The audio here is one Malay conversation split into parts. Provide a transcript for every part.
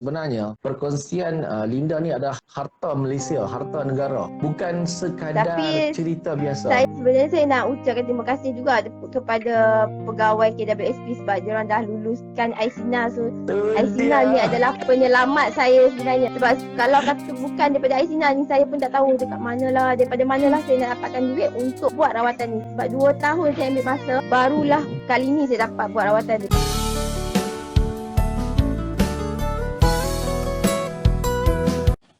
Sebenarnya perkongsian Linda ni adalah harta Malaysia, harta negara. Bukan sekadar Tapi cerita biasa. sebenarnya saya nak ucapkan terima kasih juga kepada pegawai KWSP sebab diorang dah luluskan Aisina. So Tu Aisina ni dia. adalah penyelamat saya sebenarnya. Sebab kalau kata bukan daripada Aisina ni, saya pun tak tahu daripada manalah saya nak dapatkan duit untuk buat rawatan ni. Sebab 2 tahun saya ambil masa, barulah kali ni saya dapat buat rawatan ni.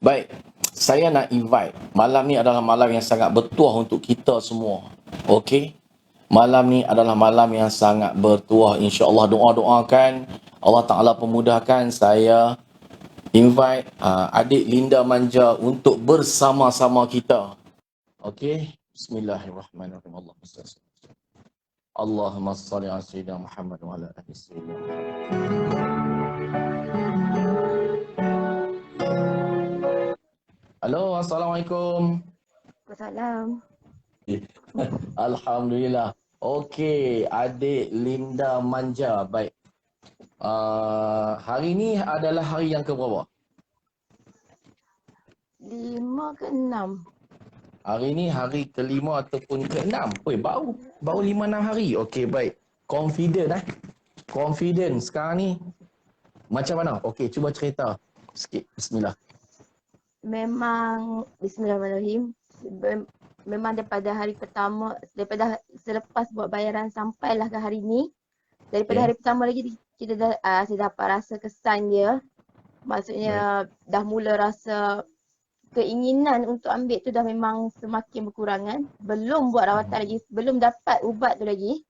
Baik, saya nak invite. Malam ni adalah malam yang sangat bertuah untuk kita semua. Okey? Malam ni adalah malam yang sangat bertuah. InsyaAllah doa-doakan. Allah Ta'ala pemudahkan saya invite adik Linda Manja untuk bersama-sama kita. Okey? Bismillahirrahmanirrahim. Allahumma salli ala sayyidina Muhammad wa ala ali sayyidina Muhammad. Halo, Assalamualaikum. Waalaikumsalam. Alhamdulillah. Okey, adik Linda Manja. Baik. Hari ni adalah hari yang keberapa? 5 ke 6? Hari ni hari kelima ataupun keenam. Baru 5-6 hari. Okey, baik. Confident sekarang ni macam mana? Okey, cuba cerita sikit. Bismillah. Memang bismillahirrahmanirrahim. Memang daripada hari pertama, daripada selepas buat bayaran sampailah ke hari ni, daripada hari pertama lagi kita saya dapat rasa kesan dia. Maksudnya dah mula rasa keinginan untuk ambil tu dah memang semakin berkurangan. Belum buat rawatan lagi, belum dapat ubat tu lagi.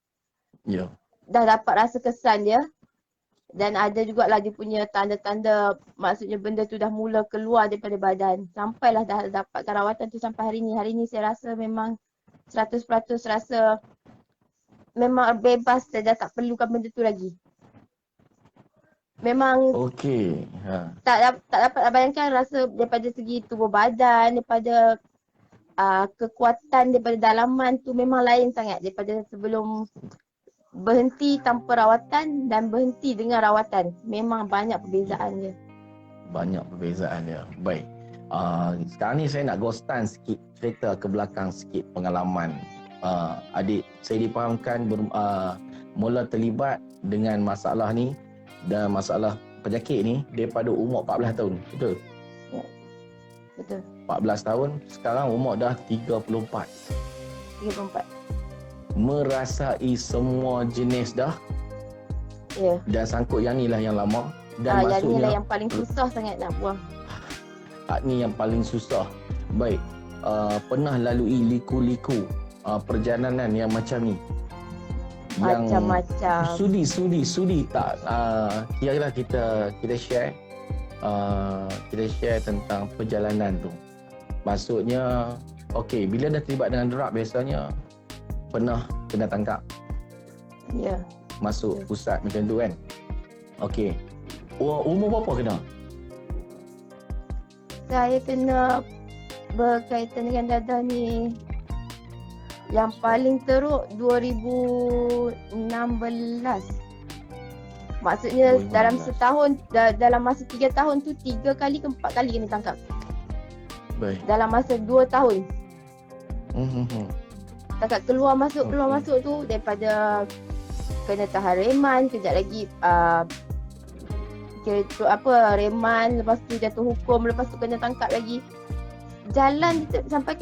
Ya. Dah dapat rasa kesan dia. Dan ada jugalah dia punya tanda-tanda, maksudnya benda tu dah mula keluar daripada badan. Sampailah dah dapatkan rawatan tu sampai hari ni. Hari ni saya rasa memang 100% rasa memang bebas, saya dah tak perlukan benda tu lagi. Memang Okey. tak dapat bayangkan rasa daripada segi tubuh badan, daripada kekuatan daripada dalaman tu memang lain sangat daripada sebelum berhenti tanpa rawatan dan berhenti dengan rawatan. Memang banyak perbezaan dia. Banyak perbezaan dia. Baik. Sekarang ni saya nak ghostan sikit, cerita ke belakang sikit pengalaman adik. Saya difahamkan mula terlibat dengan masalah ni dan masalah penyakit ni daripada umur 14 tahun. Betul? Ya. Betul. 14 tahun, sekarang umur dah 34. 34. Merasai semua jenis dah. Ya. Dan sangkut yang ni lah yang lama. Dan Yang ni maksudnya lah yang paling susah sangat nak buang. ni yang paling susah. Baik. Pernah lalui liku-liku perjalanan yang macam ni? Yang Macam-macam. Sudi tak, kira-kira kita share tentang perjalanan tu. Maksudnya okey, bila dah terlibat dengan drug biasanya pernah kena tangkap, Ya. masuk pusat macam tu kan. Okey, umur berapa kena? Saya kena berkaitan dengan dadah ni yang paling teruk 2016. Maksudnya 2016. dalam setahun, dalam masa 3 tahun tu 3 kali ke 4 kali kena tangkap. Baik. Dalam masa 2 tahun. Tangkap keluar masuk tu daripada kena tahan reman, kejap lagi reman, lepas tu jatuh hukum, lepas tu kena tangkap lagi. Jalan sampai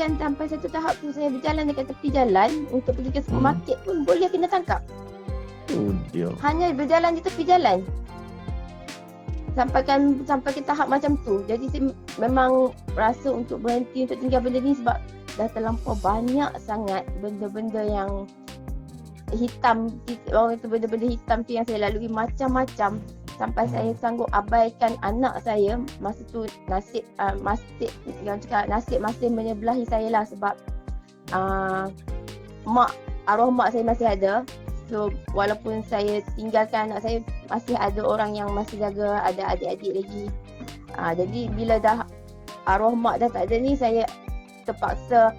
satu tahap tu saya berjalan dekat tepi jalan untuk pergi ke supermarket pun boleh kena tangkap. Dia. Hanya berjalan di tepi jalan. Sampai ke tahap macam tu. Jadi saya memang rasa untuk berhenti untuk tinggal benda ni sebab dah terlampau banyak sangat benda-benda yang hitam, orang kata benda-benda hitam tu yang saya lalui macam-macam. Sampai saya sanggup abaikan anak saya. Masa tu nasib masih menyebelahi saya lah sebab arwah mak saya masih ada. So walaupun saya tinggalkan anak saya, masih ada orang yang masih jaga, ada adik-adik lagi. Jadi bila dah arwah mak dah tak ada ni, saya terpaksa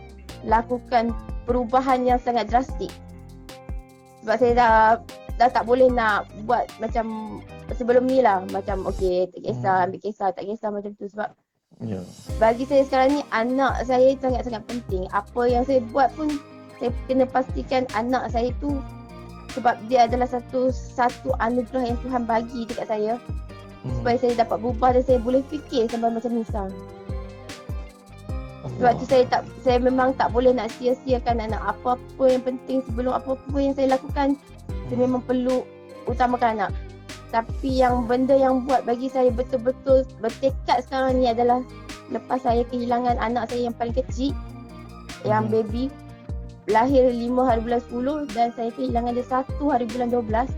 lakukan perubahan yang sangat drastik. Sebab saya dah tak boleh nak buat macam sebelum ni lah. Macam okay, tak kisah, ambil kisah, tak kisah macam tu. Sebab Ya. bagi saya sekarang ni, anak saya sangat-sangat penting. Apa yang saya buat pun, saya kena pastikan anak saya tu, sebab dia adalah satu anugerah yang Tuhan bagi dekat saya, supaya saya dapat berubah dan saya boleh fikir sampai macam ni sekarang. Sebab tu saya memang tak boleh nak sia-siakan anak. Apa-apa yang penting, sebelum apa-apa yang saya lakukan, saya memang perlu utamakan anak. Tapi yang benda yang buat bagi saya betul-betul bertekad sekarang ni adalah lepas saya kehilangan anak saya yang paling kecil, yang baby, lahir 5 hari bulan 10 dan saya kehilangan dia 1 hari bulan 12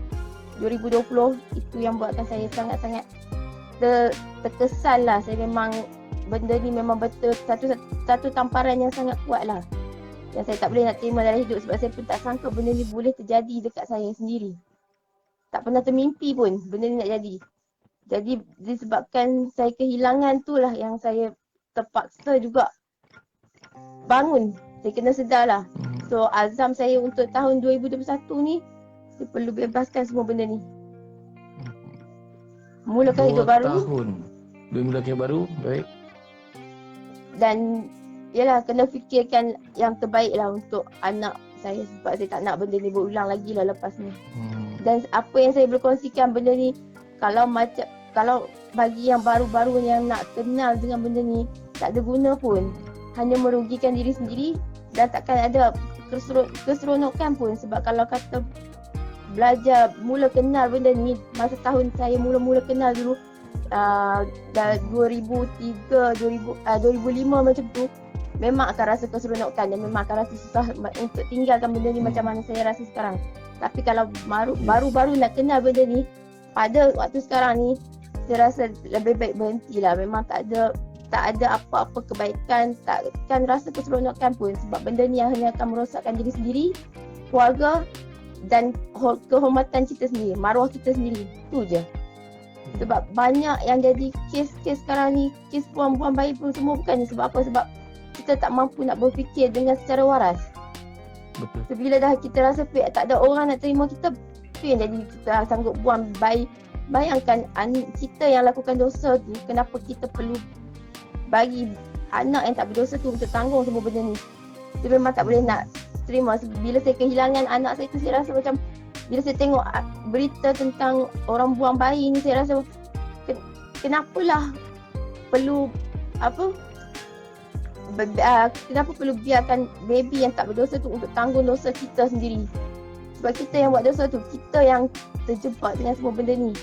2020. Itu yang buatkan saya sangat-sangat terkesan lah. Saya memang, benda ni memang betul satu tamparan yang sangat kuat lah, yang saya tak boleh nak terima dalam hidup. Sebab saya pun tak sangka benda ni boleh terjadi dekat saya sendiri. Tak pernah termimpi pun benda ni nak jadi. Jadi disebabkan saya kehilangan tu lah yang saya terpaksa juga bangun. Saya kena sedar lah. So azam saya untuk tahun 2021 ni, saya perlu bebaskan semua benda ni. Mulakan hidup baru. 2 tahun. Mulakan hidup baru, baik. Dan yalah, kena fikirkan yang terbaik lah untuk anak saya. Sebab saya tak nak benda ni berulang lagi lah lepas ni. Dan apa yang saya boleh kongsikan benda ni, kalau bagi yang baru-baru yang nak kenal dengan benda ni, tak ada guna pun. Hanya merugikan diri sendiri dan takkan ada keseronokan pun. Sebab kalau kata belajar, mula kenal benda ni, masa tahun saya mula-mula kenal dulu, 2003, 2005 macam tu, memang akan rasa keseronokan dan memang akan rasa susah untuk tinggalkan benda ni macam mana saya rasa sekarang. Tapi kalau baru-baru nak kenal benda ni, pada waktu sekarang ni, saya rasa lebih baik berhentilah. Memang tak ada apa-apa kebaikan, takkan rasa keseronokan pun. Sebab benda ni hanya akan merosakkan diri sendiri, keluarga dan kehormatan kita sendiri, maruah kita sendiri. Itu je. Sebab banyak yang jadi kes-kes sekarang ni, kes buang-buang bayi pun semua bukannya sebab apa? Sebab kita tak mampu nak berfikir dengan secara waras. Betul. So, bila dah kita rasa tak ada orang nak terima kita, tu yang jadi kita sanggup buang bayi. Bayangkan kita yang lakukan dosa tu, kenapa kita perlu bagi anak yang tak berdosa tu untuk tanggung semua benda ni. Saya memang tak boleh nak terima. Bila saya kehilangan anak saya tu, saya rasa macam, bila saya tengok berita tentang orang buang bayi ni, saya rasa kenapalah perlu kenapa perlu biarkan baby yang tak berdosa tu untuk tanggung dosa kita sendiri. Sebab kita yang buat dosa tu, kita yang terjebak dengan semua benda ni.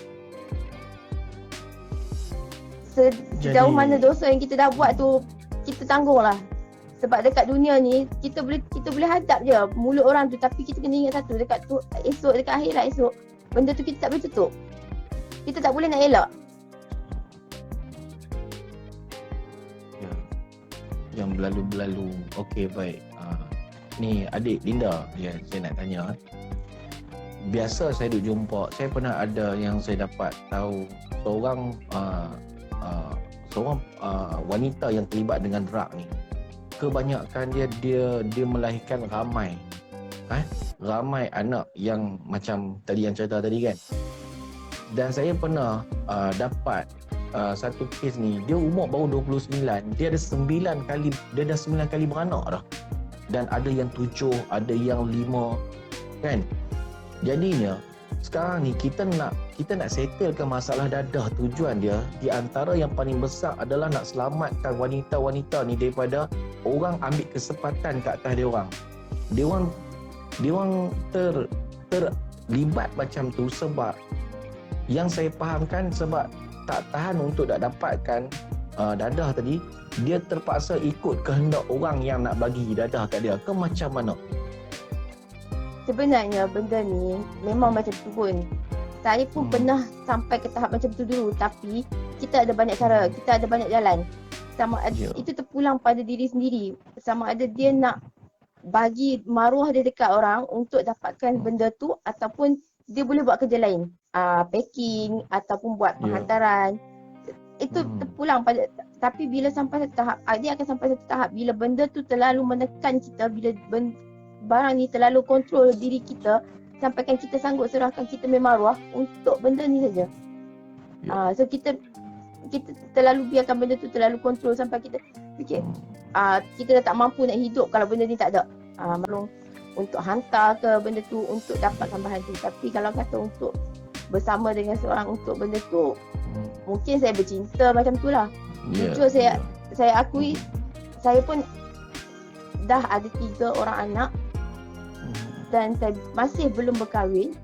Sejauh mana dosa yang kita dah buat tu, kita tanggung lah. Sebab dekat dunia ni, kita boleh hadap je mulut orang tu, tapi kita kena ingat satu, dekat akhirat esok, benda tu kita tak boleh tutup. Kita tak boleh nak elak. Yang berlalu-berlalu. Okey, baik. Ni adik Linda, saya nak tanya. Biasa saya duk jumpa, saya pernah ada yang saya dapat tahu seorang wanita yang terlibat dengan drug ni. Kebanyakan dia melahirkan ramai anak yang macam tadi yang cerita tadi kan. Dan saya pernah dapat satu kes ni, dia umur baru 29, dia ada 9 kali beranak dah. Dan ada yang 7, ada yang 5 kan. Jadinya sekarang ni kita nak settlekan masalah dadah. Tujuan dia di antara yang paling besar adalah nak selamatkan wanita-wanita ni daripada orang ambil kesempatan kat atas dia orang. Dia orang terlibat macam tu sebab yang saya fahamkan, sebab tak tahan untuk nak dapatkan dadah tadi, dia terpaksa ikut kehendak orang yang nak bagi dadah kat dia ke macam mana? Sebenarnya benda ni memang macam tu pun. Saya pun pernah sampai ke tahap macam tu dulu, tapi kita ada banyak cara, kita ada banyak jalan. Sama ada itu terpulang pada diri sendiri. Sama ada dia nak bagi maruah dia dekat orang untuk dapatkan benda tu, ataupun dia boleh buat kerja lain. Packing ataupun buat penghantaran. Itu terpulang pada, tapi bila sampai satu tahap, dia akan sampai satu tahap bila benda tu terlalu menekan kita, bila barang ni terlalu kontrol diri kita, sampaikan kita sanggup serahkan kita maruah untuk benda ni saja. So kita terlalu biarkan benda tu terlalu kontrol sampai kita fikir kita dah tak mampu nak hidup kalau benda ni tak ada. Maklum untuk hantar ke benda tu untuk dapatkan bahan tu. Tapi kalau kata untuk bersama dengan seorang untuk benda tu, mungkin saya bercinta macam tu lah. Jujur saya akui, saya pun dah ada 3 orang anak dan saya masih belum berkahwin.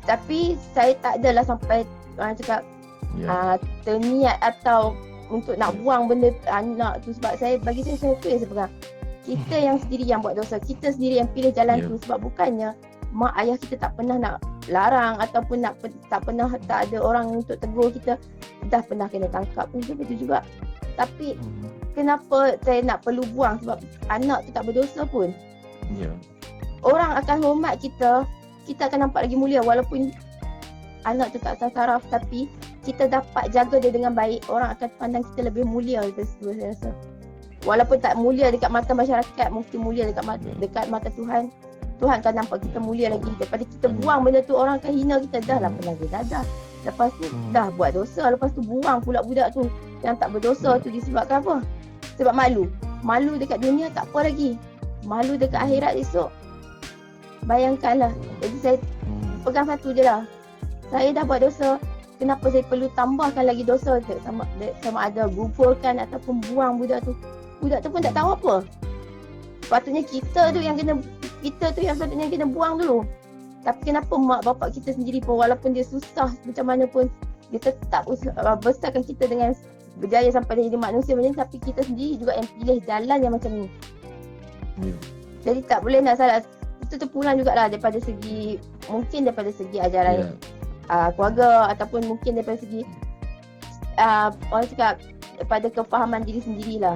Tapi saya tak adalah sampai orang cakap terniat atau untuk nak buang benda anak tu, sebab bagi saya tu yang saya pegang. Kita yang sendiri yang buat dosa, kita sendiri yang pilih jalan tu, sebab bukannya mak ayah kita tak pernah nak larang ataupun tak ada orang untuk tegur kita. Dah pernah kena tangkap pun betul juga. Tapi kenapa saya nak perlu buang, sebab anak tu tak berdosa pun. Orang akan hormat kita akan nampak lagi mulia walaupun anak tu tak saraf, tapi kita dapat jaga dia dengan baik, orang akan pandang kita lebih mulia daripada semua, saya rasa. Walaupun tak mulia dekat mata masyarakat, mungkin mulia dekat mata Tuhan. Tuhan akan nampak kita mulia lagi daripada kita buang benda tu. Orang akan hina kita, dah lah pernah dadah, lepas tu dah buat dosa, lepas tu buang pula budak tu yang tak berdosa tu disebabkan apa? Sebab malu dekat dunia tak apa lagi, malu dekat akhirat esok. Bayangkanlah. Jadi saya pegang satu je lah, saya dah buat dosa, kenapa saya perlu tambahkan lagi dosa sama ada gugurkan ataupun buang budak tu. Budak tu pun tak tahu apa. Patutnya kita tu yang sepatutnya kena buang dulu. Tapi kenapa mak bapak kita sendiri pun, walaupun dia susah macam mana pun, dia tetap besarkan kita dengan berjaya sampai jadi manusia macam ni, tapi kita sendiri juga yang pilih jalan yang macam ni. Jadi tak boleh nak salah. Itu terpulang jugalah daripada segi ajaran keluarga, ataupun mungkin daripada segi orang cakap daripada kefahaman diri sendirilah.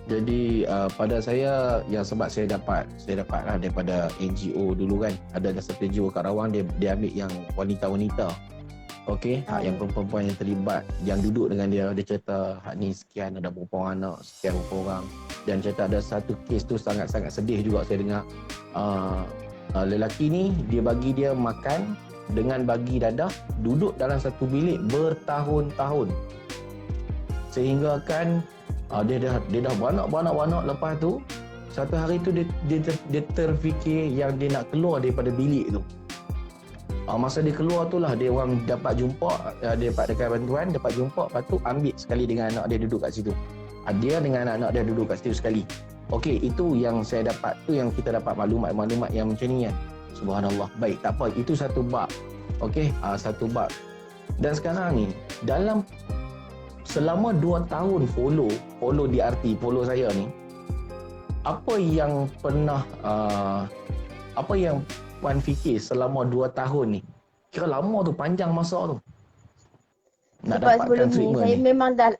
Jadi pada saya, yang sebab saya dapat lah daripada NGO dulu kan, ada satu NGO kat Rawang, dia ambil yang wanita-wanita, yang perempuan yang terlibat, yang duduk dengan dia cerita hak ni sekian, ada berapa orang anak, sekian berapa orang, dan cerita ada satu kes tu sangat-sangat sedih juga saya dengar. Lelaki ni dia bagi dia makan dengan bagi dadah, duduk dalam satu bilik bertahun-tahun, sehingga kan dia dah beranak. Lepas tu satu hari tu dia terfikir yang dia nak keluar daripada bilik tu. Masa dia keluar tu lah dia orang dapat jumpa, dia dapat dekat bantuan, dapat jumpa, lepas tu ambil sekali dengan anak dia duduk kat situ. Dia dengan anak dia duduk kat situ sekali. Itu yang saya dapat, tu yang kita dapat maklumat yang macam ni kan. Subhanallah. Baik, tak apa, itu satu bab. Satu bab. Dan sekarang ni dalam selama 2 tahun follow DRT, follow saya ni, apa yang pernah apa yang Puan fikir selama 2 tahun ni? Kira lama tu, panjang masa tu nak dapatkan treatment ni.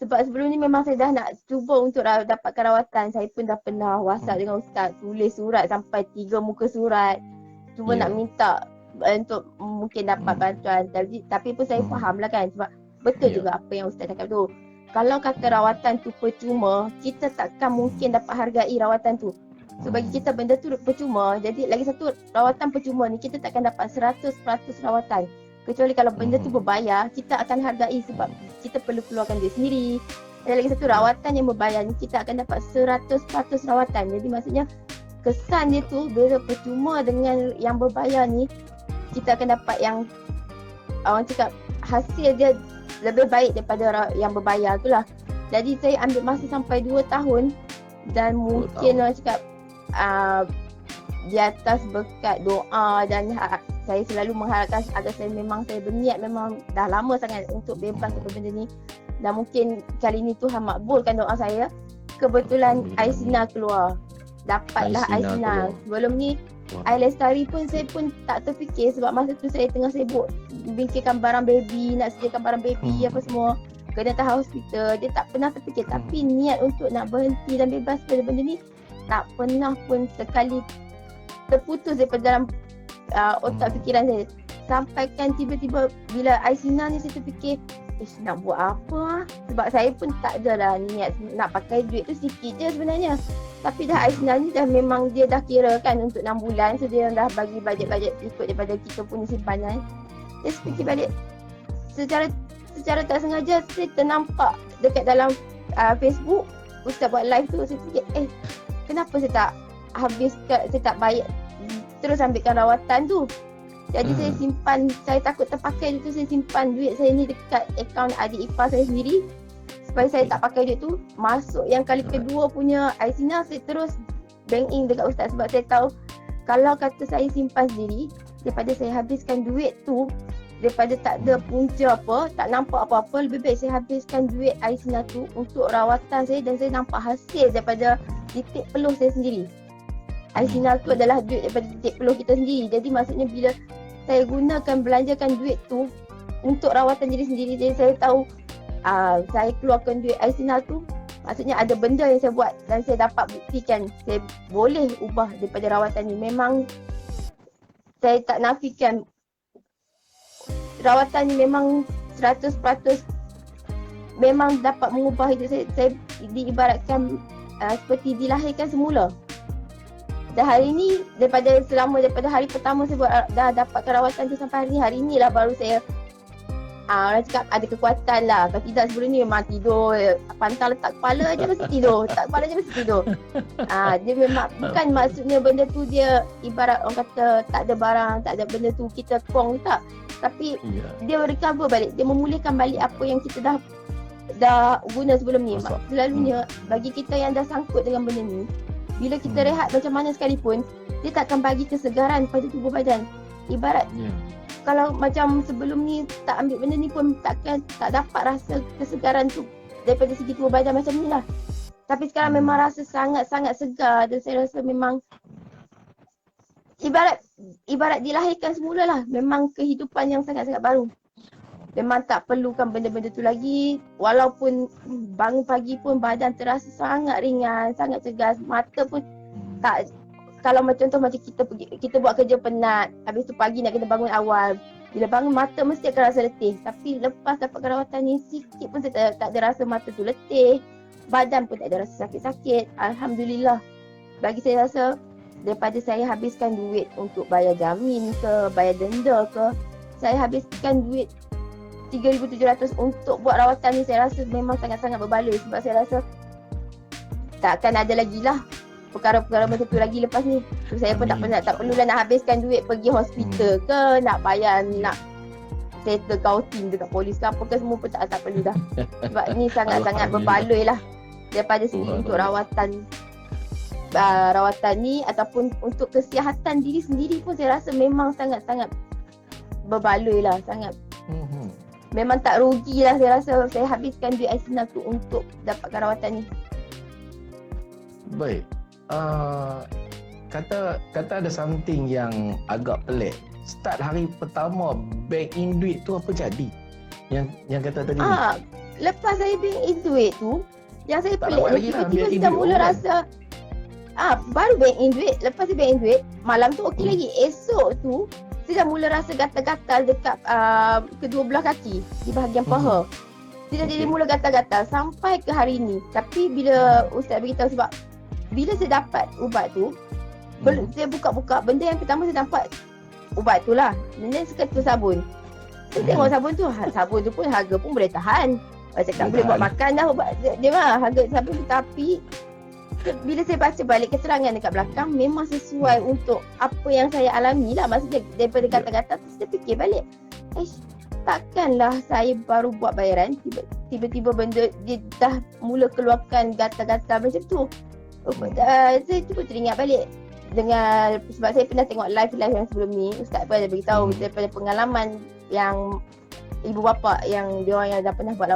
Sebab sebelum ni memang saya dah nak cuba untuk dapatkan rawatan. Saya pun dah pernah WhatsApp dengan ustaz, tulis surat sampai 3 muka surat, cuba nak minta untuk mungkin dapat bantuan. Tapi pun saya faham lah kan, sebab betul juga apa yang ustaz cakap tu. Kalau kata rawatan tu percuma, kita takkan mungkin dapat hargai rawatan tu. So bagi kita benda tu percuma, jadi lagi satu rawatan percuma ni kita takkan dapat 100% rawatan. Kecuali kalau benda tu berbayar, kita akan hargai sebab kita perlu keluarkan duit sendiri. Dan lagi satu, rawatan yang berbayar ni kita akan dapat 100% rawatan. Jadi maksudnya kesan dia tu, bila percuma dengan yang berbayar ni, kita akan dapat yang orang cakap hasil dia lebih baik daripada yang berbayar tu lah. Jadi saya ambil masa sampai 2 tahun dan mungkin orang cakap di atas berkat doa dan saya selalu mengharapkan agar saya berniat memang dah lama sangat untuk bebas daripada benda ni, dan mungkin kali ni Tuhan makbulkan doa saya. Kebetulan air sinar keluar, dapatlah air sinar. Sebelum ni air lestari pun saya pun tak terfikir, sebab masa tu saya tengah sibuk bingkirkan barang baby, nak sediakan barang baby apa semua, kena tahu hospital, dia tak pernah terfikir. Tapi niat untuk nak berhenti dan bebas daripada benda ni tak pernah pun sekali terputus daripada dalam otak fikiran saya. sampaikan tiba-tiba bila Aisina ni saya terfikir, nak buat apa lah. Sebab saya pun tak ada lah niat nak pakai duit tu sikit je sebenarnya. Tapi dah Aisina ni dah memang dia dah kira kan untuk 6 bulan. So dia dah bagi bajet-bajet ikut daripada kita punya simpanan. Saya fikir balik, secara tak sengaja saya ternampak dekat dalam Facebook Ustaz buat live tu. Saya fikir kenapa saya tak habiskan, saya tak bayar terus ambilkan rawatan tu. Jadi saya simpan, saya takut terpakai tu, saya simpan duit saya ni dekat akaun adik ipar saya sendiri supaya saya tak pakai duit tu. Masuk yang kali kedua punya Aisina, saya terus bank in dekat Ustaz sebab saya tahu kalau kata saya simpan sendiri, daripada saya habiskan duit tu, daripada tak ada punca apa, tak nampak apa-apa, lebih baik saya habiskan duit Aisina tu untuk rawatan saya dan saya nampak hasil daripada titik peluh saya sendiri. Aisina tu adalah duit daripada titik peluh kita sendiri. Jadi maksudnya bila saya gunakan, belanjakan duit tu untuk rawatan diri sendiri, jadi saya tahu saya keluarkan duit Aisina tu, maksudnya ada benda yang saya buat dan saya dapat buktikan saya boleh ubah daripada rawatan ni. Memang saya tak nafikan rawatan ni memang 100% memang dapat mengubah hidup saya. Saya diibaratkan seperti dilahirkan semula. Dan hari ni daripada hari pertama saya buat, dah dapatkan rawatan tu sampai hari ni lah baru saya orang cakap ada kekuatan lah. Kalau tidak sebelum ni memang tidur, pantang letak kepala je mesti tidur, letak kepala je mesti tidur. Dia memang bukan maksudnya benda tu dia ibarat orang kata tak ada barang, tak ada benda tu kita kong, tak. Tapi dia recover balik, dia memulihkan balik apa yang kita dah guna sebelum ni. Selalunya bagi kita yang dah sangkut dengan benda ni, bila kita rehat macam mana sekalipun, dia tak akan bagi kesegaran pada tubuh badan. Ibarat kalau macam sebelum ni tak ambil benda ni pun tak dapat rasa kesegaran tu daripada segi tubuh badan macam ni lah. Tapi sekarang memang rasa sangat-sangat segar dan saya rasa memang ibarat dilahirkan semula lah. Memang kehidupan yang sangat-sangat baru. Memang tak perlukan benda-benda tu lagi. Walaupun bangun pagi pun badan terasa sangat ringan, sangat cegas. Mata pun tak, kalau contoh macam kita buat kerja penat, habis tu pagi nak kena bangun awal. Bila bangun mata mesti akan rasa letih. Tapi lepas dapat rawatan ni, sikit pun saya tak ada rasa mata tu letih. Badan pun tak ada rasa sakit-sakit. Alhamdulillah. Bagi saya rasa daripada saya habiskan duit untuk bayar jamin ke, bayar denda ke, saya habiskan duit 3,700 untuk buat rawatan ni, saya rasa memang sangat-sangat berbaloi. Sebab saya rasa takkan ada lagi lah perkara-perkara macam tu lagi lepas ni. So, saya pun tak perlulah nak habiskan duit pergi hospital ke, nak bayar, nak settle kauting dekat polis ke apa ke, semua pun tak perlu dah. Sebab ni sangat-sangat berbaloi lah daripada segi untuk rawatan ni ataupun untuk kesihatan diri sendiri pun saya rasa memang sangat-sangat berbaloi lah. Sangat memang tak rugi lah saya rasa saya habiskan duit Aisina tu untuk dapatkan rawatan ni. Baik. Kata ada something yang agak pelik. Start hari pertama bank in duit tu apa jadi? Yang kata tadi. Lepas saya bank in duit tu, yang saya tak pelik ni tiba-tiba saya mula rasa baru bank in duit. Lepas saya bank in duit, malam tu okey lagi. Esok tu saya dah mula rasa gatal-gatal dekat kedua belah kaki di bahagian paha. Dia jadi mula gatal-gatal sampai ke hari ni. Tapi bila Ustaz beritahu, sebab bila saya dapat ubat tu, saya buka-buka, benda yang pertama saya dapat ubat tu lah. Benda seketul sabun. Saya tengok sabun tu pun harga pun boleh tahan. Saya cakap boleh buat makan dah ubat dia mah. Harga sabun tu, tapi bila saya baca balik keterangan dekat belakang, memang sesuai untuk apa yang saya alami lah. Maksudnya daripada kata-kata tu saya fikir balik, takkanlah saya baru buat bayaran tiba-tiba benda dia dah mula keluarkan gatal-gatal macam tu. Saya cuba teringat balik dengan, sebab saya pernah tengok live yang sebelum ni. Ustaz pun ada beritahu daripada pengalaman yang ibu bapa yang diorang yang dah pernah buat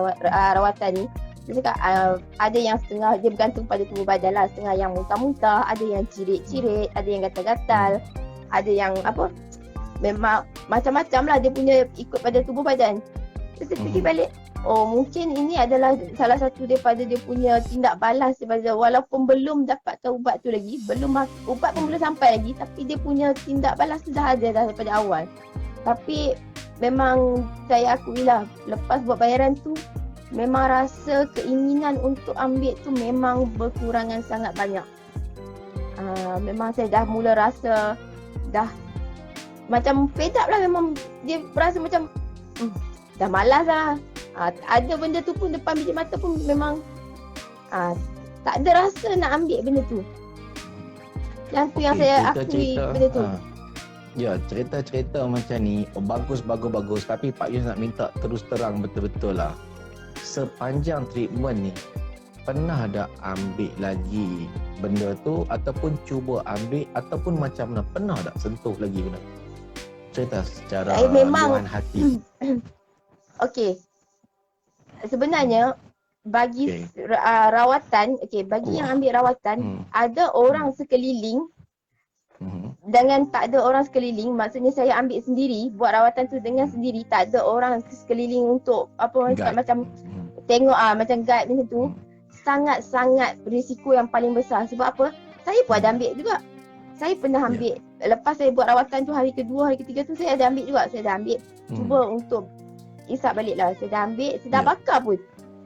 rawatan ni. Dia cakap ada yang setengah dia bergantung pada tubuh badan lah. Setengah yang muntah-muntah, ada yang cirit-cirit, ada yang gatal-gatal, ada yang memang macam-macam lah dia punya ikut pada tubuh badan. Saya fikir balik, mungkin ini adalah salah satu daripada dia punya tindak balas daripada, walaupun belum dapatkan ubat tu lagi, ubat pun belum sampai lagi, tapi dia punya tindak balas tu dah ada dah daripada awal. Tapi memang saya akuilah lepas buat bayaran tu memang rasa keinginan untuk ambil tu memang berkurangan sangat banyak. Memang saya dah mula rasa dah macam fed up lah, memang dia rasa macam dah malas lah. Ada benda tu pun depan biji mata pun memang tak ada rasa nak ambil benda tu. Yang tu yang saya akui benda tu. Ya, cerita-cerita macam ni bagus. Tapi Pak Yus nak minta terus terang betul-betul lah. Sepanjang treatment ni, pernah tak ambil lagi benda tu ataupun cuba ambil ataupun macam mana? Pernah tak sentuh lagi benda? Cerita secara luahan hati. Okey. Sebenarnya bagi rawatan, bagi yang ambil rawatan, ada orang sekeliling dengan tak ada orang sekeliling. Maksudnya saya ambil sendiri, buat rawatan tu dengan sendiri, tak ada orang sekeliling untuk macam tengok macam guide macam tu. Sangat-sangat risiko yang paling besar. Sebab apa? Saya pun ada ambil juga. Saya pernah ambil. Lepas saya buat rawatan tu hari kedua, hari ketiga tu saya ada ambil juga. Saya dah ambil. Cuba untuk isap balik lah. Saya dah ambil, saya dah bakar pun.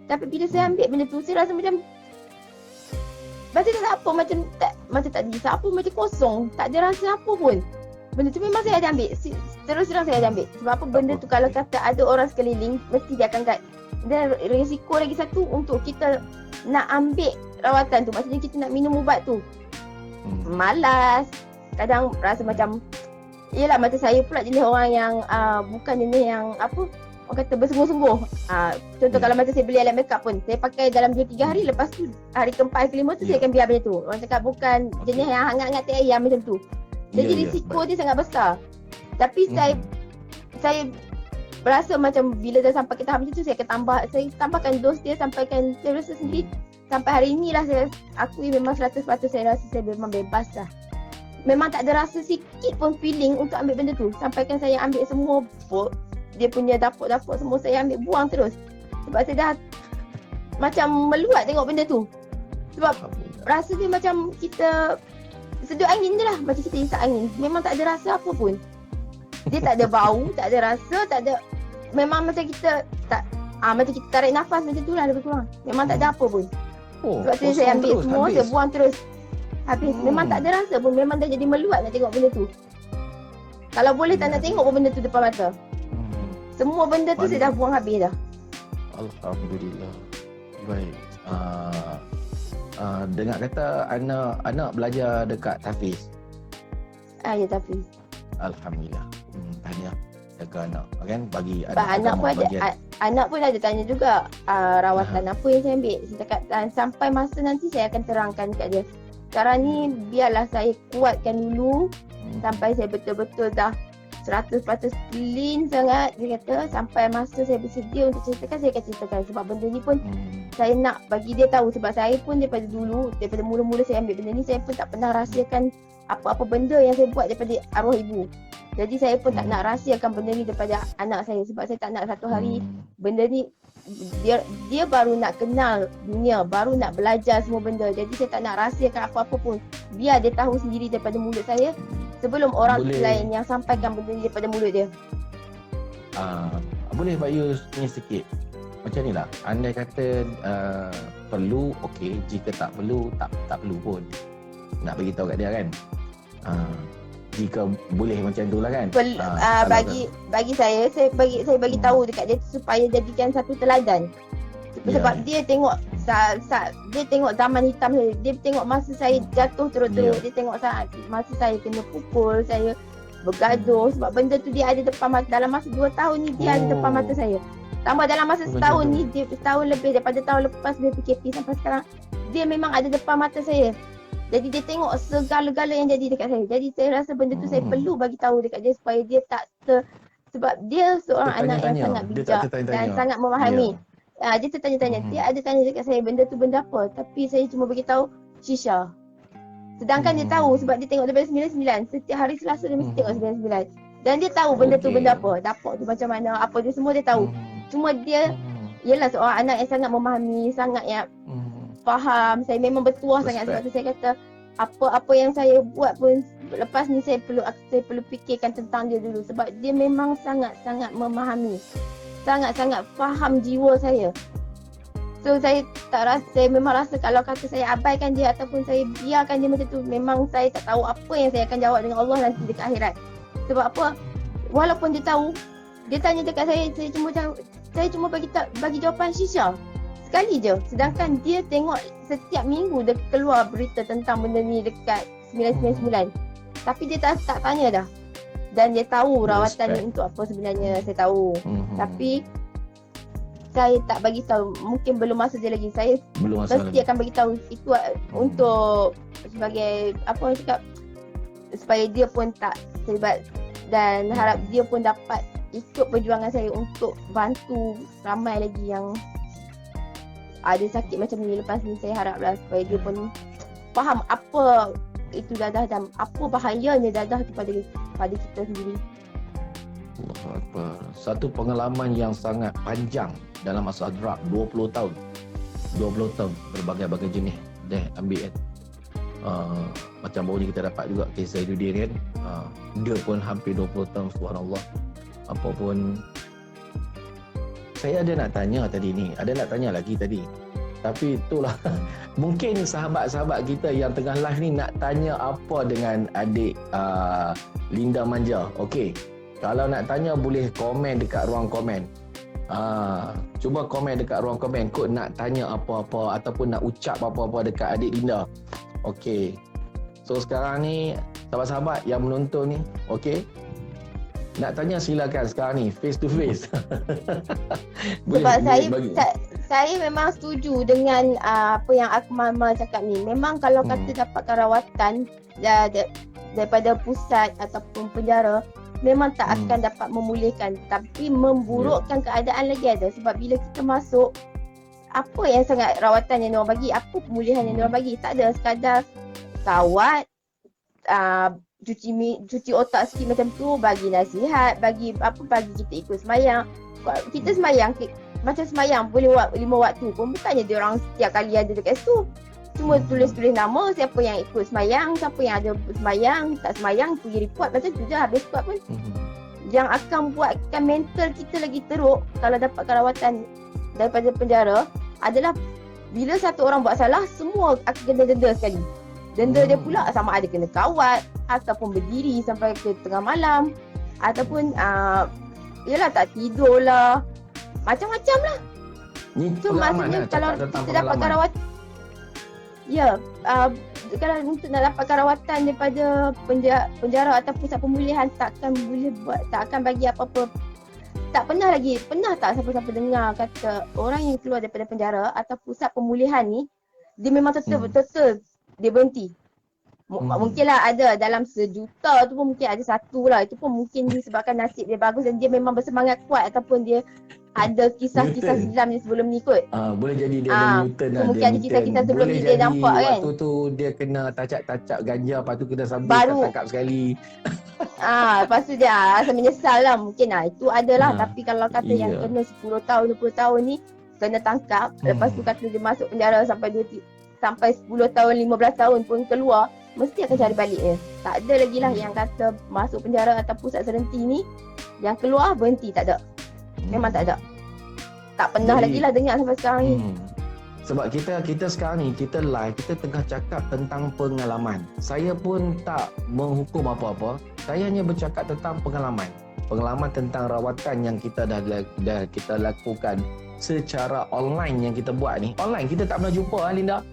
Tapi bila saya ambil benda tu, saya rasa macam tak apa, macam tak diisap apa, macam kosong. Tak ada rasa apa pun. Benda tu memang saya ada ambil. Terus terang saya ada ambil. Sebab apa benda tu kalau kata ada orang sekeliling, mesti dia akan guide. Dan risiko lagi satu untuk kita nak ambil rawatan tu, maksudnya kita nak minum ubat tu, malas. Kadang rasa macam, yelah macam saya pula jenis orang yang bukan jenis yang orang kata bersungguh-sungguh. Contoh kalau macam saya beli alat makeup pun, saya pakai dalam 2-3 hari, lepas tu hari keempat, hari kelima tu saya akan biar benda tu. Orang cakap bukan jenis yang hangat-hangat teh ayam macam tu. Jadi risiko dia sangat besar. Tapi saya berasa macam bila dah sampai ke tahap macam tu, saya tambahkan dos dia, sampaikan saya rasa sendiri. Sampai hari ni lah saya akui memang 100% saya rasa saya memang bebas lah. Memang tak ada rasa sikit pun feeling untuk ambil benda tu. Sampaikan saya ambil semua dia punya dapur-dapur semua saya ambil, buang terus. Sebab saya dah macam meluat tengok benda tu. Sebab rasa dia macam kita sedut angin je lah, macam kita isap angin. Memang tak ada rasa apa pun. Dia tak ada bau, tak ada rasa, tak ada. Memang macam kita tak macam kita tarik nafas macam tu lah lebih kurang. Memang tak ada apa pun. Sebab tu saya ambil terus, semua, saya buang terus. Habis. Memang tak ada rasa pun. Memang dah jadi meluat nak tengok benda tu. Kalau boleh tak nak tengok pun benda tu depan mata. Semua benda tu saya dah buang habis dah. Alhamdulillah. Baik. Dengar kata anak belajar dekat Tafiz. Ya Tafiz. Alhamdulillah. Tahniah jaga anak kan, bagi anak pun ada bagian. Anak pun ada tanya juga rawatan apa yang saya ambil. Saya cakap sampai masa nanti saya akan terangkan kat dia. Sekarang ni biarlah saya kuatkan dulu sampai saya betul-betul dah 100% clean sangat, dia kata. Sampai masa saya bersedia untuk ceritakan, saya akan ceritakan. Sebab benda ni pun saya nak bagi dia tahu. Sebab saya pun daripada mula-mula saya ambil benda ni, saya pun tak pernah rahsiakan apa-apa benda yang saya buat daripada arwah ibu. Jadi saya pun tak nak rahsiakan benda ni daripada anak saya. Sebab saya tak nak satu hari benda ni dia baru nak kenal dunia, baru nak belajar semua benda. Jadi saya tak nak rahsiakan apa-apa pun. Biar dia tahu sendiri daripada mulut saya sebelum orang lain yang sampaikan benda ni daripada mulut dia. Boleh Pak Yus tanya sikit. Macam ni lah, andai kata perlu, okey. Jika tak perlu, tak perlu pun. Nak bagi tahu kat dia kan. Jika boleh macam tu lah kan. Bagi saya bagi tahu dekat dia supaya jadikan satu teladan. Sebab dia tengok dia tengok zaman hitam saya. Dia tengok masa saya jatuh teruk-teruk. Dia tengok masa saya kena pukul, saya bergaduh. Sebab benda tu dia ada depan mata. Dalam masa 2 tahun ni dia ada depan mata saya. Tambah dalam masa setahun ni, dia setahun lebih daripada tahun lepas dia PKP sampai sekarang, dia memang ada depan mata saya. Jadi dia tengok segala-gala yang jadi dekat saya. Jadi saya rasa benda tu saya perlu bagi tahu dekat dia supaya dia tak sebab dia seorang anak yang sangat bijak dan sangat memahami. Dia tertanya-tanya. Dia ada tanya dekat saya benda tu benda apa, tapi saya cuma bagi tahu shisha. Sedangkan dia tahu sebab dia tengok daripada 99. Setiap hari Selasa dia mesti tengok 99. Dan dia tahu benda tu benda apa, dapur tu macam mana, apa dia semua dia tahu. Cuma dia ialah seorang anak yang sangat memahami, sangat yang faham. Saya memang bertuah sangat. Sebab tu saya kata apa yang saya buat pun lepas ni saya perlu fikirkan tentang dia dulu, sebab dia memang sangat-sangat memahami, sangat-sangat faham jiwa saya. So saya memang rasa kalau kata saya abaikan dia ataupun saya biarkan dia macam tu, memang saya tak tahu apa yang saya akan jawab dengan Allah nanti dekat akhirat. Sebab apa? Walaupun dia tahu, dia tanya dekat saya cuma bagi jawapan Shisha sekali je. Sedangkan dia tengok setiap minggu dia keluar berita tentang benda ni dekat 999. Tapi dia tak tanya dah. Dan dia tahu rawatan ni untuk apa sebenarnya, saya tahu. Tapi saya tak bagi tahu, mungkin belum masa dia lagi. Saya mesti akan bagi tahu itu untuk sebagai apa orang cakap, supaya dia pun tak terlibat dan harap dia pun dapat ikut perjuangan saya untuk bantu ramai lagi yang ada sakit macam ni lepas ni. Saya haraplah supaya dia pun faham apa itu dadah dan apa bahayanya dadah tu pada kita sendiri. Allahu Akbar. Satu pengalaman yang sangat panjang dalam masalah drug, 20 tahun. 20 tahun berbagai-bagai jenis dah ambil kan. Macam baru ni kita dapat juga kes Zainuddin kan. Dia pun hampir 20 tahun, subhanallah. Apa pun saya ada nak tanya tadi ni, ada nak tanya lagi tadi. Tapi itulah mungkin sahabat-sahabat kita yang tengah live ni nak tanya apa dengan adik Linda Manja. Okey. Kalau nak tanya boleh komen dekat ruang komen. Cuba komen dekat ruang komen kod nak tanya apa-apa ataupun nak ucap apa-apa dekat adik Linda. Okey. So sekarang ni sahabat-sahabat yang menonton ni, okey. Nak tanya silakan sekarang ni face to face. Sebab saya memang setuju dengan apa yang Akmal cakap ni. Memang kalau kata dapatkan rawatan daripada pusat ataupun penjara, memang tak akan dapat memulihkan, tapi memburukkan keadaan lagi ada. Sebab bila kita masuk, apa yang sangat rawatan yang diorang bagi, apa pemulihan yang diorang bagi? Tak ada, sekadar kawat, cuci otak sikit macam tu, bagi nasihat, bagi kita ikut semayang. Kita semayang macam semayang boleh buat 5 waktu pun, bukannya dia orang setiap kali ada dekat situ. Cuma tulis-tulis nama siapa yang ikut semayang, siapa yang ada semayang, tak semayang, pergi report, macam tu je, habis report pun. Yang akan buatkan mental kita lagi teruk kalau dapatkan rawatan daripada penjara adalah bila satu orang buat salah, semua akan kena denda sekali. Denda dia pula sama ada kena kawat ataupun berdiri sampai ke tengah malam ataupun yalah tak tidur lah, macam-macam lah. Ni so maksudnya kalau kita dapatkan rawatan, kalau untuk nak dapatkan rawatan daripada penjara atau pusat pemulihan, tak akan bagi apa-apa. Tak pernah tak siapa-siapa dengar kata orang yang keluar daripada penjara atau pusat pemulihan ni dia memang betul-betul dia berhenti. Mungkinlah ada dalam 1 juta tu pun mungkin ada satu lah. Itu pun mungkin disebabkan nasib dia bagus dan dia memang bersemangat kuat ataupun dia ada kisah-kisah silam yang sebelum ni kot. Boleh jadi dia ada Newton lah. Mungkin ada kisah-kisah sebelum ni dia nampak kan. Waktu tu dia kena tacap-tacap ganja, lepas tu kena sambung tangkap sekali. Lepas tu dia rasa menyesal lah mungkin lah. Itu adalah. Tapi kalau kata yang kena 10 tahun, 20 tahun ni kena tangkap. Lepas tu kata dia masuk penjara sampai 10 tahun, 15 tahun pun keluar, mesti akan cari balik dia. Tak ada lagi lah yang kata masuk penjara atau pusat serenti ni yang keluar berhenti, tak ada. Memang tak ada. Tak pernah lagi lah dengar sampai sekarang ni. Sebab kita sekarang ni, kita live, kita tengah cakap tentang pengalaman. Saya pun tak menghukum apa-apa. Saya hanya bercakap tentang pengalaman. Pengalaman tentang rawatan yang kita dah kita lakukan secara online yang kita buat ni. Online, kita tak pernah jumpa Linda.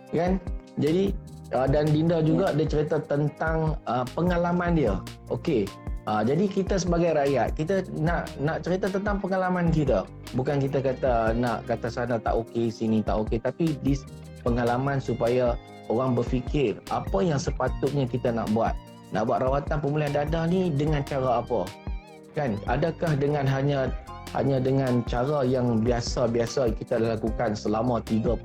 Kan? Jadi dan Linda juga dia cerita tentang pengalaman dia. Okey. Jadi kita sebagai rakyat, kita nak cerita tentang pengalaman kita. Bukan kita kata nak kata sana tak okey, sini tak okey, tapi di pengalaman supaya orang berfikir apa yang sepatutnya kita nak buat. Nak buat rawatan pemulihan dadah ni dengan cara apa? Kan? Adakah dengan hanya dengan cara yang biasa-biasa kita lakukan selama 38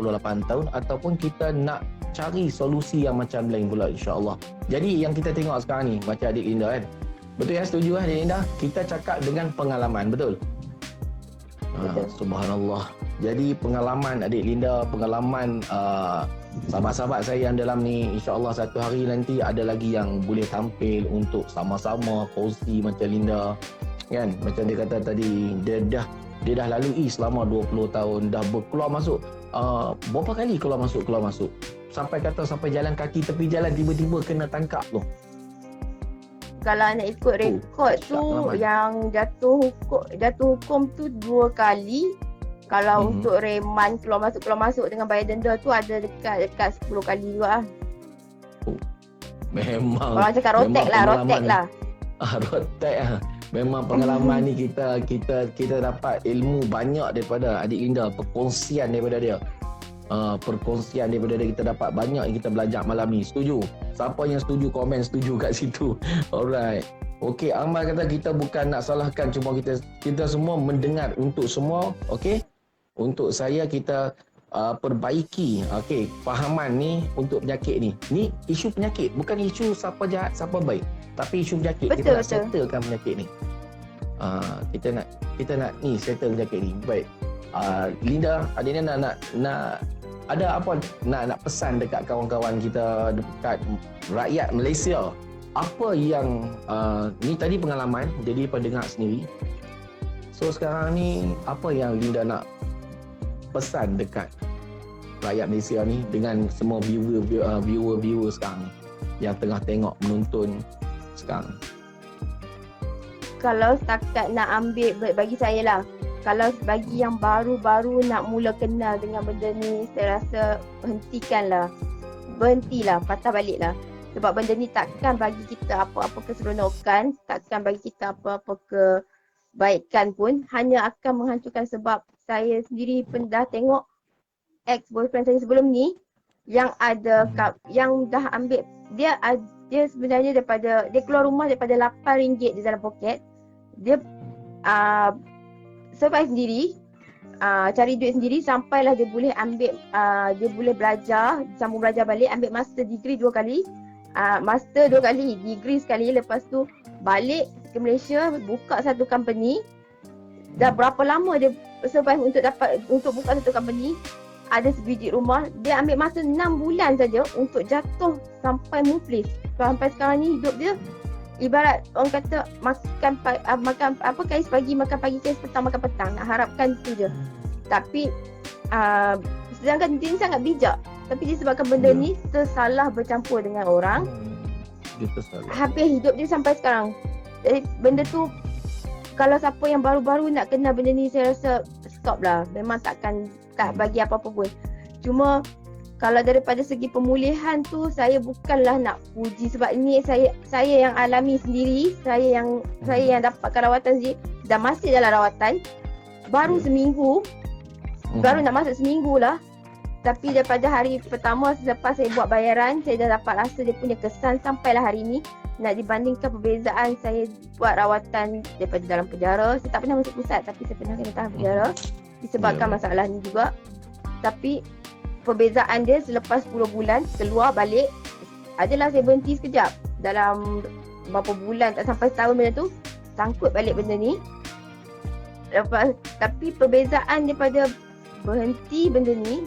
tahun ataupun kita nak cari solusi yang macam lain pula, insya-Allah. Jadi yang kita tengok sekarang ni macam adik Linda kan. Betul ya, setuju adik Linda? Kita cakap dengan pengalaman, betul? Subhanallah. Jadi pengalaman adik Linda, pengalaman sahabat-sahabat saya yang dalam ni, insya-Allah satu hari nanti ada lagi yang boleh tampil untuk sama-sama kongsi macam Linda kan. Macam dia kata tadi, dia dah lalui selama 20 tahun, dah berkeluar masuk berapa kali keluar masuk sampai jalan kaki tepi jalan tiba-tiba kena tangkap tu. Kalau nak ikut rekod tu pengalaman. yang jatuh hukum tu 2 kali. Kalau untuk reman keluar masuk dengan bayar denda tu ada dekat 10 kali juga lah. Memang Orang cakap rotek lah. rotek lah. Memang pengalaman ni kita dapat ilmu banyak daripada adik Linda, perkongsian daripada dia. Perkongsian daripada dia, kita dapat banyak yang kita belajar malam ni. Setuju? Siapa yang setuju komen setuju kat situ. Alright. Okey, Amal kata kita bukan nak salahkan, cuma kita semua mendengar untuk semua, okey? Untuk saya kita perbaiki fahaman ni untuk penyakit ni. Ni isu penyakit, bukan isu siapa jahat siapa baik, tapi isu penyakit. Betul, kita nak betul. settlekan penyakit ni. Kita nak ni settle penyakit ni. Baik. Linda, adik Linda nak ada apa nak pesan dekat kawan-kawan kita, dekat rakyat Malaysia? Apa yang ni tadi pengalaman jadi pendengar sendiri. So sekarang ni apa yang Linda nak pesan dekat rakyat Malaysia ni dengan semua viewer sekarang ni yang tengah tengok menonton sekarang? Kalau setakat nak ambil bagi saya lah, kalau bagi yang baru-baru nak mula kenal dengan benda ni, saya rasa berhentilah, patah baliklah. Sebab benda ni takkan bagi kita apa-apa keseronokan, takkan bagi kita apa-apa kebaikan pun, hanya akan menghancurkan. Sebab saya sendiri pun dah tengok ex-boyfriend saya sebelum ni yang ada yang dah ambil, dia sebenarnya dia keluar rumah daripada RM8 di dalam poket. Dia survive sendiri, cari duit sendiri sampailah dia boleh ambil dia boleh belajar, sambung belajar balik, ambil master degree 2 kali. Master 2 kali, degree sekali. Lepas tu balik ke Malaysia, buka satu company. Dah berapa lama dia survive untuk buka satu company, ada sebiji rumah. Dia ambil masa 6 bulan saja untuk jatuh sampai muflis. Sampai sekarang ni hidup dia ibarat orang kata makan kais pagi, makan pagi, kais petang, makan petang. Nak harapkan itu je. Tapi sedangkan dia ni sangat bijak, tapi disebabkan benda ni tersalah bercampur dengan orang, Dia tersalah. habis hidup dia sampai sekarang. Jadi benda tu, kalau siapa yang baru-baru nak kenal benda ni, saya rasa stop lah. Memang tak bagi apa-apa pun. Cuma kalau daripada segi pemulihan tu, saya bukanlah nak puji, sebab ini saya yang alami sendiri. Saya yang dapatkan rawatan sendiri, dan masih dalam rawatan baru seminggu, baru nak masuk seminggu lah. Tapi daripada hari pertama selepas saya buat bayaran, saya dah dapat rasa dia punya kesan sampailah hari ni. Nak dibandingkan perbezaan saya buat rawatan daripada dalam penjara. Saya tak pernah masuk pusat, tapi saya pernah kena tahan penjara disebabkan masalah ni juga. Tapi perbezaan dia selepas 10 bulan keluar balik, adalah saya berhenti sekejap. Dalam berapa bulan, tak sampai setahun benda tu, sangkut balik benda ni. Lepas, tapi perbezaan daripada berhenti benda ni,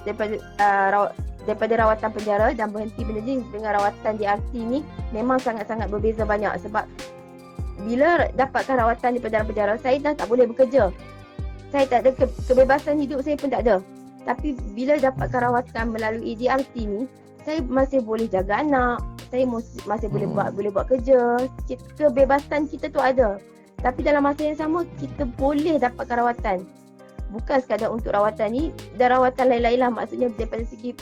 daripada rawatan penjara dan berhenti benda ni dengan rawatan DRT ni, memang sangat-sangat berbeza banyak. Sebab bila dapatkan rawatan daripada dalam penjara, saya dah tak boleh bekerja. Saya tak ada kebebasan hidup, saya pun tak ada. Tapi bila dapatkan rawatan melalui DRT ni, saya masih boleh jaga anak, saya masih boleh buat kerja. Kebebasan kita tu ada. Tapi dalam masa yang sama, kita boleh dapatkan rawatan. Bukan sekadar untuk rawatan ni, dan rawatan lain-lain lah. Maksudnya daripada segi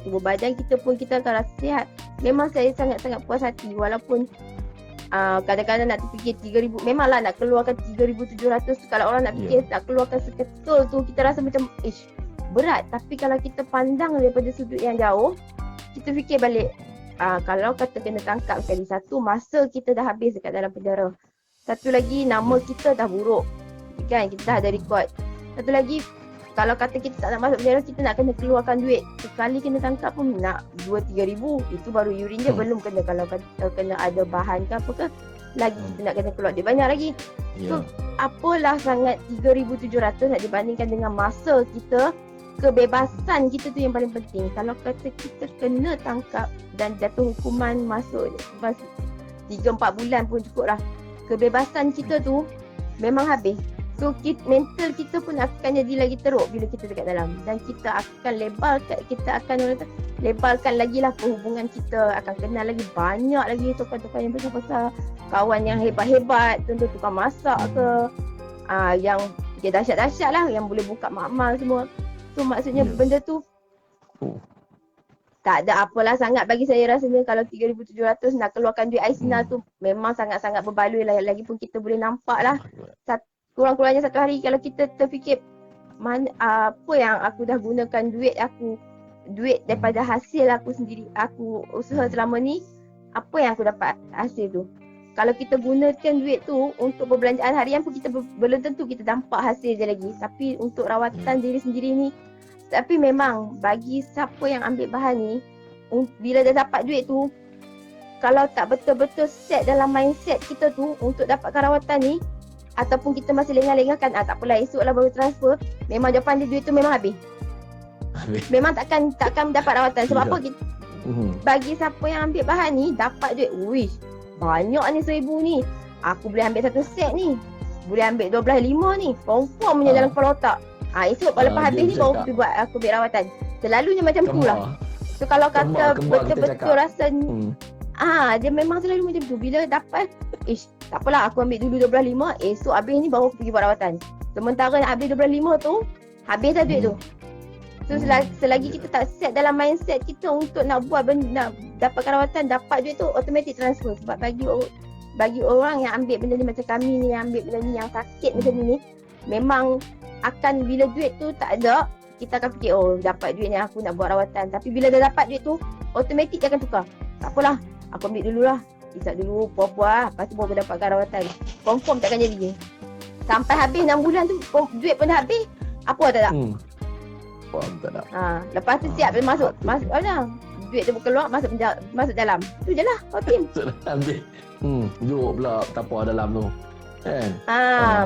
tubuh badan kita pun, kita akan rasa sihat. Memang saya sangat-sangat puas hati. Walaupun kadang-kadang nak terfikir 3,000, memanglah nak keluarkan 3,700. Kalau orang nak fikir nak keluarkan seketul tu, kita rasa macam berat. Tapi kalau kita pandang daripada sudut yang jauh, kita fikir balik, kalau kata kena tangkap sekali satu, masa kita dah habis dekat dalam penjara. Satu lagi, nama kita dah buruk kan, kita dah ada rekod. Satu lagi, kalau kata kita tak nak masuk penjara, kita nak kena keluarkan duit. Sekali kena tangkap pun nak 2-3 ribu. Itu baru urine je, belum kena kalau kena ada bahan ke apa ke, lagi kita nak kena keluar duit banyak lagi. So apalah sangat 3,700 nak dibandingkan dengan masa kita kebebasan kita tu yang paling penting. Kalau kata kita kena tangkap dan jatuh hukuman masuk 3-4 bulan pun cukup lah. Kebebasan kita tu memang habis. So mental kita pun akan jadi lagi teruk bila kita dekat dalam. Dan kita akan lebalkan lagi lah perhubungan kita. Akan kenal lagi banyak lagi tokoh-tokoh yang besar-besar, kawan yang hebat-hebat, tentu tukang masak ke, yang dahsyat-dahsyat lah, yang boleh buka makmal semua. So maksudnya benda tu tak ada apalah sangat bagi saya rasanya. Kalau 3,700 nak keluarkan duit Aisina tu memang sangat-sangat berbaloi lah. Lagipun kita boleh nampak lah kurang-kurangnya satu hari kalau kita terfikir apa yang aku dah gunakan duit daripada hasil aku sendiri, aku usaha selama ni, apa yang aku dapat hasil tu. Kalau kita gunakan duit tu untuk perbelanjaan harian pun kita belum tentu kita nampak hasil dia lagi. Tapi untuk rawatan diri sendiri ni, tapi memang bagi siapa yang ambil bahan ni, bila dah dapat duit tu, kalau tak betul-betul set dalam mindset kita tu untuk dapatkan rawatan ni, ataupun kita masih lengah-lengahkan, tak apalah esok lah baru transfer, memang jawapan dia duit tu memang habis. Memang takkan dapat rawatan. Sebab apa? Bagi siapa yang ambil bahan ni, dapat duit, wish, banyak ni 1,000 ni, aku boleh ambil 1 set ni, boleh ambil 12,500 ni, confirm punya dalam kepala otak. Esok lepas habis ni baru aku ambil rawatan. Selalunya macam tu lah. So kalau kata betul-betul rasa dia memang selalu macam tu. Bila dapat, tak apalah aku ambil dulu 12,500, esok habis ni baru aku pergi buat rawatan. Sementara nak habis 12,500 tu, habis dah duit tu. So selagi kita tak set dalam mindset kita untuk nak buat benda, nak dapatkan rawatan, dapat duit tu automatic transfer. Sebab bagi orang yang ambil benda ni macam kami ni, yang ambil benda ni yang sakit macam ni, memang akan bila duit tu tak ada, kita akan fikir dapat duit ni aku nak buat rawatan. Tapi bila dah dapat duit tu, automatic dia akan tukar. Tak apalah, aku ambil dululah, isap dulu puas-puas, lepas tu baru dapatkan rawatan. Confirm takkan jadi. Sampai habis 6 bulan tu duit pun dah habis, apa tak? Faham tak nak? Lepas tu siap masuk mana? Duit tu keluar, masuk dalam. Tu je lah, Fatim. Ambil. Duduk pula tapau dalam tu. Kan?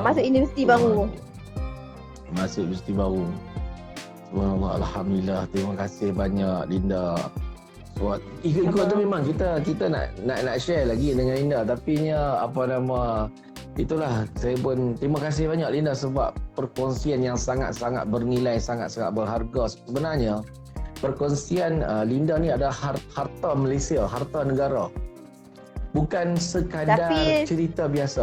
Masuk universiti baru. Masuk universiti baru. Subhanallah, alhamdulillah. Terima kasih banyak Linda. Ikut tu memang kita nak share lagi dengan Linda, tapi itulah, saya pun terima kasih banyak Linda sebab perkongsian yang sangat-sangat bernilai, sangat-sangat berharga. Sebenarnya perkongsian Linda ni adalah harta Malaysia, harta negara. Bukan sekadar cerita biasa.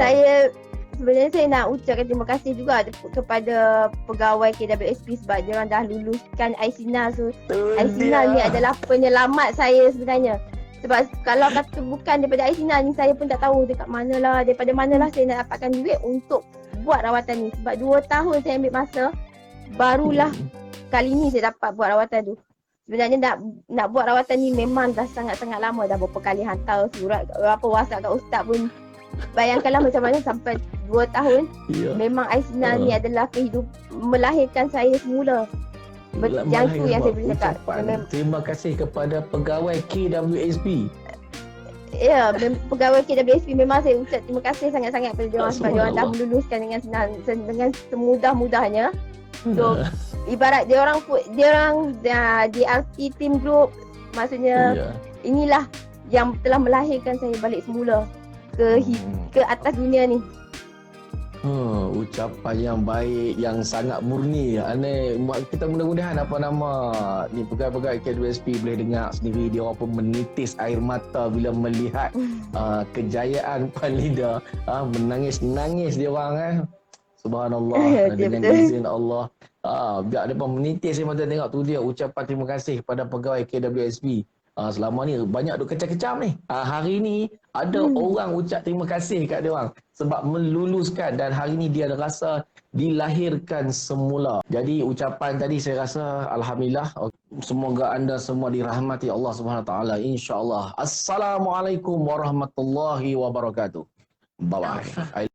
Sebenarnya saya nak ucapkan terima kasih juga kepada pegawai KWSP sebab dia orang dah luluskan Aisina. So Aisina ni adalah penyelamat saya sebenarnya. Sebab kalau kata bukan daripada Aisina ni, saya pun tak tahu daripada manalah saya nak dapatkan duit untuk buat rawatan ni. Sebab 2 tahun saya ambil masa, barulah kali ni saya dapat buat rawatan tu. Sebenarnya nak buat rawatan ni memang dah sangat-sangat lama, dah berapa kali hantar surat WhatsApp kat ustaz pun. Bayangkanlah macam mana sampai 2 tahun. Memang Aisina ni adalah melahirkan saya semula. Yang tu yang saya boleh cakap. Terima kasih kepada pegawai KWSP. Ya, pegawai KWSP memang saya ucap terima kasih sangat-sangat kepada diorang sebab diorang dah meluluskan dengan semudah-mudahnya. So ibarat diorang DRT team group, maksudnya inilah yang telah melahirkan saya balik semula ke atas dunia ni. Ucapan yang baik, yang sangat murni. Kita mudah-mudahan ni pegawai-pegawai KWSP boleh dengar sendiri, dia orang pun menitis air mata bila melihat kejayaan Puan Linda. Menangis-nangis dia orang Subhanallah. Dengan izin Allah, biar dia pun menitis air mata tengok tu dia. Ucapan terima kasih kepada pegawai KWSP. Selama ni banyak duk kecam-kecam ni. Hari ni ada orang ucap terima kasih kat dia orang sebab meluluskan, dan hari ni dia rasa dilahirkan semula. Jadi ucapan tadi saya rasa alhamdulillah. Semoga anda semua dirahmati Allah Subhanahu Wa Taala, insya-Allah. Assalamualaikum warahmatullahi wabarakatuh. Bye bye.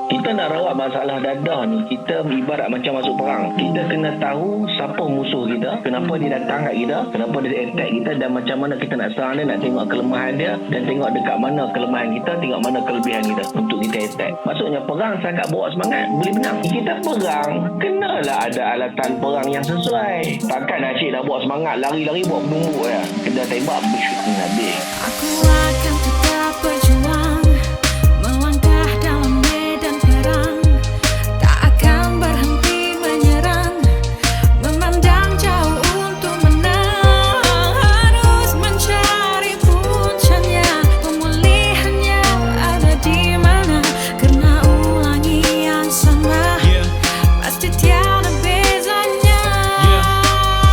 Kita nak rawat masalah dadah ni, kita ibarat macam masuk perang. Kita kena tahu siapa musuh kita, kenapa dia datang kat kita, kenapa dia attack kita, dan macam mana kita nak serang dia, nak tengok kelemahan dia, dan tengok dekat mana kelemahan kita, tengok mana kelebihan kita untuk kita attack. Maksudnya perang sangat bawa semangat, boleh menang. Kita perang, kenalah ada alatan perang yang sesuai. Takkan asyik nak bawa semangat, lari-lari bawa penumbuk ya. Kena tembak, habis. Aku akan tetap berjuang, melangkah dalam medan perang, tak akan berhenti menyerang, memandang jauh untuk menang, harus mencari puncaknya, pemulihannya ada di mana, karena ulangi yang sama, pasti tiada bezanya.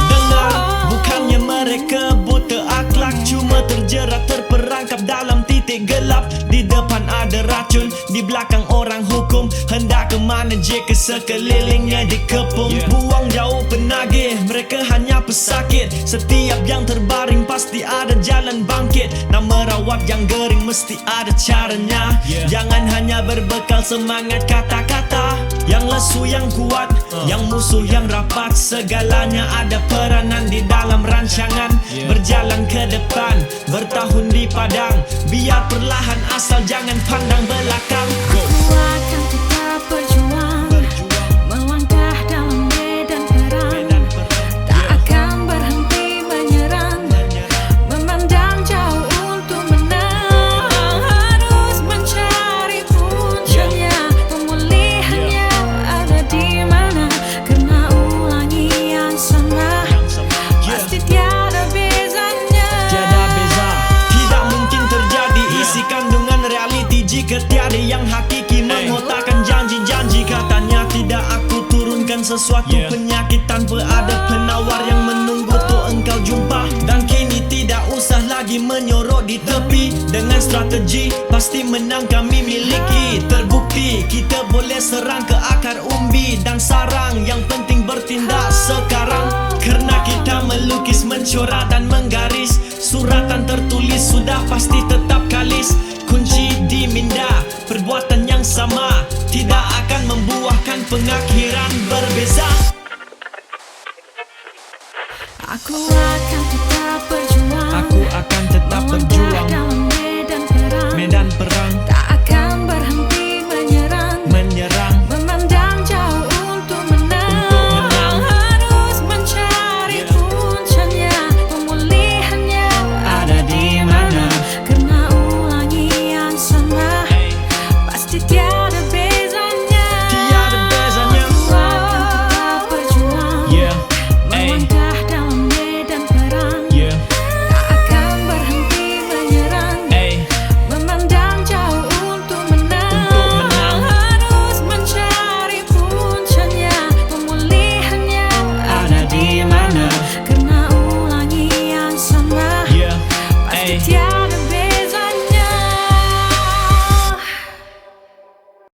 Dengar, bukannya mereka buta akhlak, cuma terjerat terperangkap dalam titik gelap. Di depan ada racun, di belakang orang hukum. Hendak ke mana jika sekelilingnya dikepung. Buang jauh penagih, mereka hanya pesakit. Setiap yang terbaring pasti ada jalan bangkit. Nak merawat yang gering mesti ada caranya. Jangan hanya berbekal semangat kata-kata. Yang lesu yang kuat, yang musuh yang rapat. Segalanya ada peranan di dalam rancangan. Berjalan ke depan, bertahun di padang. Biar perlahan asal jangan pandang belakang. Aku akan tetap berjuang, melangkah dalam medan perang, tak akan berhenti menyerang, memandang jauh untuk menang, harus mencari puncaknya, pemulihannya ada di mana, karena ulangi yang sama, pasti tiada bezanya. Tiada beza, tidak mungkin terjadi isi kandungan realiti jika tiada yang hakiki mengotakkan janji-janji. Katanya tidak aku turunkan sesuatu penyakit tanpa ada penawar yang menunggu tuh engkau jumpa. Dan kini tidak usah lagi menyorok di tepi. Dengan strategi pasti menang kami miliki. Terbukti kita boleh serang ke akar umbi dan sarang. Yang penting bertindak sekarang, karena kita melukis, mencorak dan menggaris. Suratan tertulis sudah pasti tetap kalis. Kunci di minda, perbuatan yang sama tidak akan membuahkan pengakhiran berbeza. Aku akan